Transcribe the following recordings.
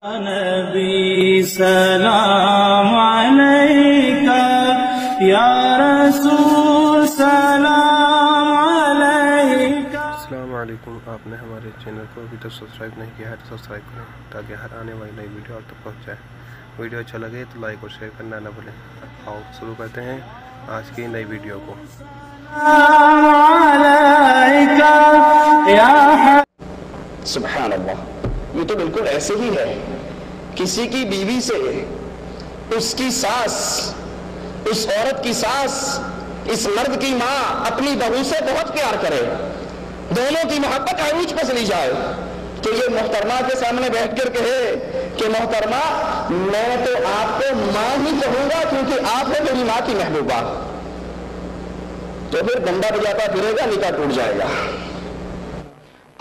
نبی سلام علیکہ یا رسول سلام علیکہ۔ السلام علیکم۔ آپ نے ہمارے چینل کو ابھی تک سبسکرائب نہیں کیا ہے تو سبسکرائب کریں تاکہ ہر آنے والی نئی ویڈیو آپ تک پہنچ جائے۔ ویڈیو اچھا لگے تو لائک اور شیئر کرنا نہ بھولیں۔ آؤ شروع کرتے ہیں آج کی نئی ویڈیو کو۔ سبحان اللہ، یہ تو بالکل ایسے ہی ہے، کسی کی بیوی سے اس کی ساس، اس عورت کی ساس، اس مرد کی ماں اپنی بہو سے بہت پیار کرے، دونوں کی محبت عروج پہ چلی جائے تو یہ محترمہ کے سامنے بیٹھ کر کہے کہ محترمہ میں تو آپ کو ماں ہی کہوں گا کیونکہ آپ ہے میری ماں کی محبوبہ، تو پھر ڈنڈا بجاتا پھرے گا، نکاح ٹوٹ جائے گا۔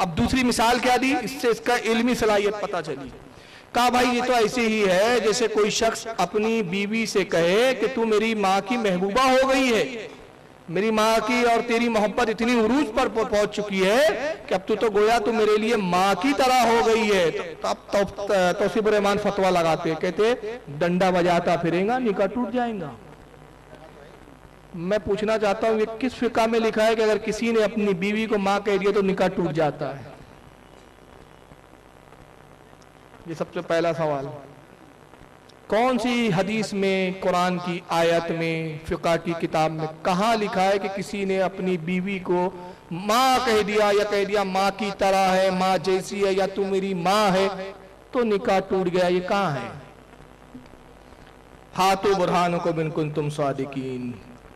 اب دوسری مثال کیا دی؟ اس سے اس کا علمی صلاحیت پتا چلی۔ کہا بھائی یہ تو ایسے ہی ہے جیسے کوئی شخص اپنی بیوی سے کہے کہ تو میری ماں کی محبوبہ ہو گئی ہے، میری ماں کی اور تیری محبت اتنی عروج پر پہنچ چکی ہے کہ اب تو گویا تو میرے لیے ماں کی طرح ہو گئی ہے۔ تو اب توصیف الرحمان فتویٰ لگاتے کہتے ڈنڈا بجاتا پھرے گا، نکاح ٹوٹ جائے گا۔ میں پوچھنا چاہتا ہوں یہ کس فقہ میں لکھا ہے کہ اگر کسی نے اپنی بیوی کو ماں کہہ دیا تو نکاح ٹوٹ جاتا ہے؟ یہ سب سے پہلا سوال۔ کون سی حدیث میں، قرآن کی آیت میں، فقہ کی کتاب میں کہاں لکھا ہے کہ کسی نے اپنی بیوی کو ماں کہہ دیا یا کہہ دیا ماں کی طرح ہے، ماں جیسی ہے، یا تو میری ماں ہے تو نکاح ٹوٹ گیا؟ یہ کہاں ہے؟ ہاتھوں برہانکم ان کنتم صادقین۔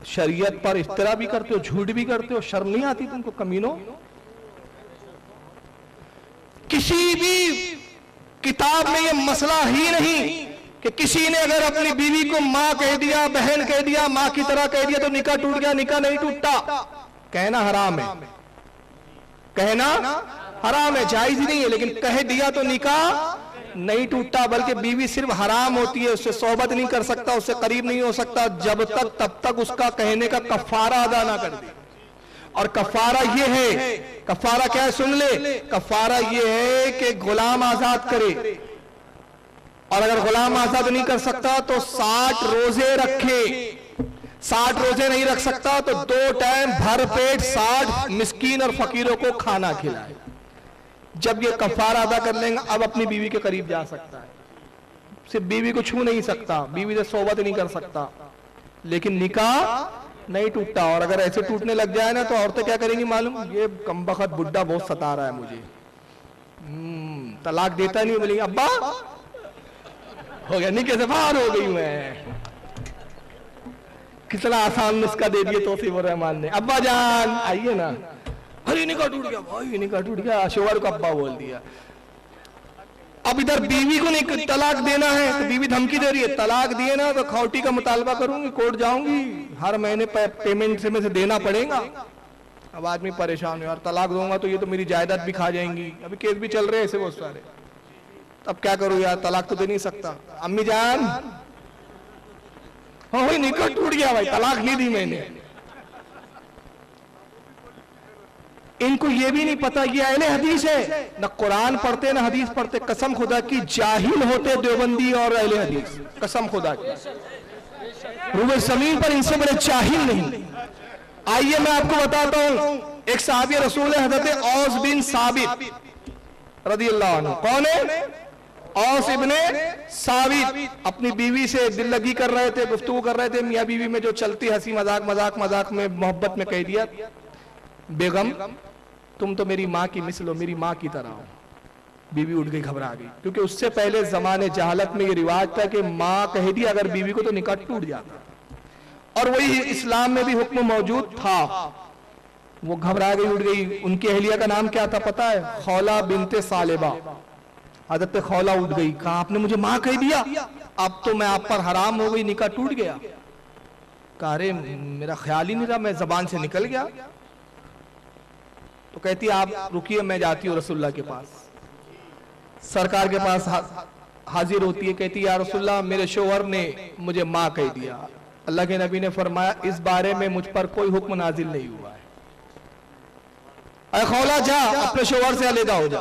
شریعت پر افتراء بھی کرتے ہو، جھوٹ بھی کرتے ہو، شرم نہیں آتی تم کو کمینوں؟ کسی بھی کتاب میں یہ مسئلہ ہی نہیں کہ کسی نے اگر اپنی بیوی کو ماں کہہ دیا، بہن کہہ دیا، ماں کی طرح کہہ دیا تو نکاح ٹوٹ گیا۔ نکاح نہیں ٹوٹتا، کہنا حرام ہے، کہنا حرام ہے، جائز ہی نہیں ہے، لیکن کہہ دیا تو نکاح نہیں ٹوٹتا، بلکہ بیوی صرف حرام ہوتی ہے، اس سے صحبت نہیں کر سکتا، اس سے قریب نہیں ہو سکتا جب تک تب تک اس کا کہنے کا کفارہ ادا نہ کر دے۔ اور کفارہ یہ ہے، کفارہ کیا ہے سن لے، کفارہ یہ ہے کہ غلام آزاد کرے، اور اگر غلام آزاد نہیں کر سکتا تو 60 روزے رکھے، 60 روزے نہیں رکھ سکتا تو 2 ٹائم بھر پیٹ 60 مسکین اور فقیروں کو کھانا کھلائے۔ جب یہ کفارہ ادا کر لیں گا اب اپنی بیوی کے قریب جا سکتا ہے، صرف بیوی کو چھو نہیں سکتا، بیوی سے صحبت نہیں کر سکتا، لیکن نکاح نہیں ٹوٹتا۔ اور اگر ایسے ٹوٹنے لگ جائے نا تو عورتیں کیا کریں گی معلوم؟ یہ کمبخت بڈھا بہت ستا رہا ہے مجھے، طلاق دیتا نہیں، بولیں گے ابا ہو گیا، نکاح سے باہر ہو گئی میں۔ کتنا آسان نسخہ دے دیے توصیف الرحمان نے، ابا جان آئیے نا، ارے نکاح ٹوٹ گیا بھائی، نکاح ٹوٹ گیا، شوہر کو ابا بول دیا۔ اب ادھر بیوی کو طلاق دینا ہے تو بیوی دھمکی دے رہی ہے، طلاق دیے نا تو کھوٹی کا مطالبہ کروں گی، کورٹ جاؤں گی، ہر مہینے پیمنٹ سے میں سے دینا پڑے گا۔ اب آدمی پریشان ہے، اور طلاق دوں گا تو یہ تو میری جائیداد بھی کھا جائیں گی، ابھی کیس بھی چل رہے ہیں ایسے بہت سارے، اب کیا کروں یار، طلاق تو دے نہیں سکتا۔ امی جان ہاں بھائی نکاح ٹوٹ گیا بھائی، طلاق نہیں دی میں نے۔ ان کو یہ بھی نہیں پتا یہ اہل حدیث ہے، نہ قرآن پڑھتے نہ حدیث پڑھتے، قسم خدا کی جاہل ہوتے دیوبندی اور اہل حدیث، قسم خدا کی، روح زمین پر ان سے بڑے جاہل نہیں۔ آئیے میں آپ کو بتاتا ہوں، ایک صحابی رسول حضرت اوس بن ثابت رضی اللہ عنہ، کون ہے؟ اوس ابن ثابت، اپنی بیوی سے دل لگی کر رہے تھے، گفتگو کر رہے تھے، میاں بیوی میں جو چلتی ہنسی مذاق میں محبت میں کہہ دیا بیگم تم تو میری ماں کی مثل ہو، میری ماں کی طرح ہو۔ بیوی اٹھ گئی، گھبرا گئی، کیونکہ اس سے پہلے زمانے جہالت میں یہ رواج تھا کہ ماں کہہ دیا اگر بیوی کو تو نکاح ٹوٹ جاتا، اور وہی اسلام میں بھی حکم موجود تھا۔ وہ گھبرا گئی، اٹھ گئی۔ ان کی اہلیہ کا نام کیا تھا پتا ہے؟ خولہ بنت ثعلبہ۔ حضرت خولہ اٹھ گئی، کہا آپ نے مجھے ماں کہہ دیا، اب تو میں آپ پر حرام ہو گئی، نکاح ٹوٹ گیا۔ کہا ارے میرا خیال ہی نہیں رہا، میں زبان سے نکل گیا۔ تو کہتی آپ رکیے میں جاتی ہوں رسول اللہ کے پاس، سرکار کے پاس حاضر ہوتی ہے، کہتی یا رسول اللہ میرے شوہر نے مجھے ماں کہہ دیا، اللہ کے نبی نے فرمایا اس بارے میں مجھ پر کوئی حکم نازل نہیں ہوا ہے، اے خولہ جا اپنے شوہر سے علیحدہ ہو جا۔